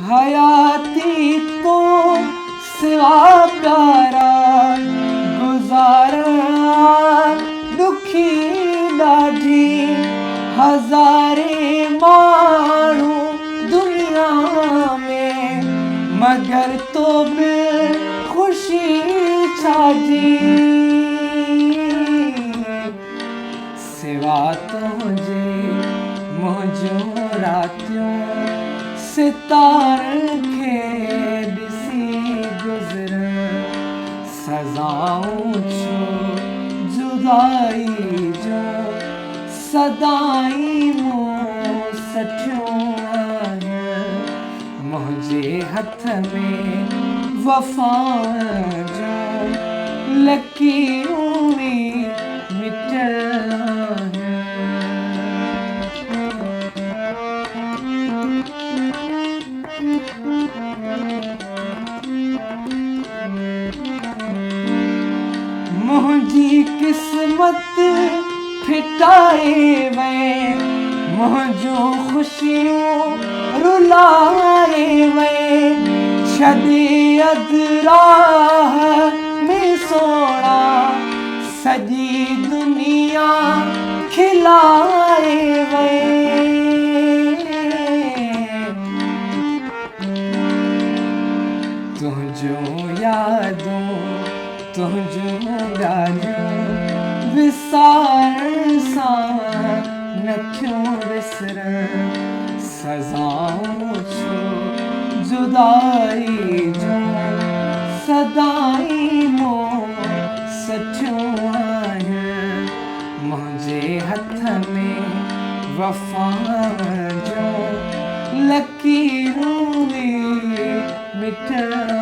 हयाती तो सिवा प्यारा गुज़ारा दुखी ॾाढी हज़ारे माण्हू दुनिया में मगर तो बि ख़ुशी छाजी सिवा तुंहिंजे मुंहिंजूं रातियूं सितारनि खे ॾिसी गुज़रनि सज़ाऊं छो जुदाई जो सदाई मूं सठियूं आहिनि मुंहिंजे हथ में वफ़ा जो लकीरूं मिटल मुंहिंजी किस्मत फिटाए वए मुंहिंजूं ख़ुशियूं रुलाए वए छॾे अधु राह में सोणा सॼी दुनिया खिलाए वए तुंहिंजूं यादूं तुंहिंजूं ॻाल्हियूं विसारण सां नथियूं विसरण सज़ाऊं छो जुदाई जो सदाई मूं सठियूं आहिनि मुंहिंजे हथ में वफ़ा जो लकीरूं मिटल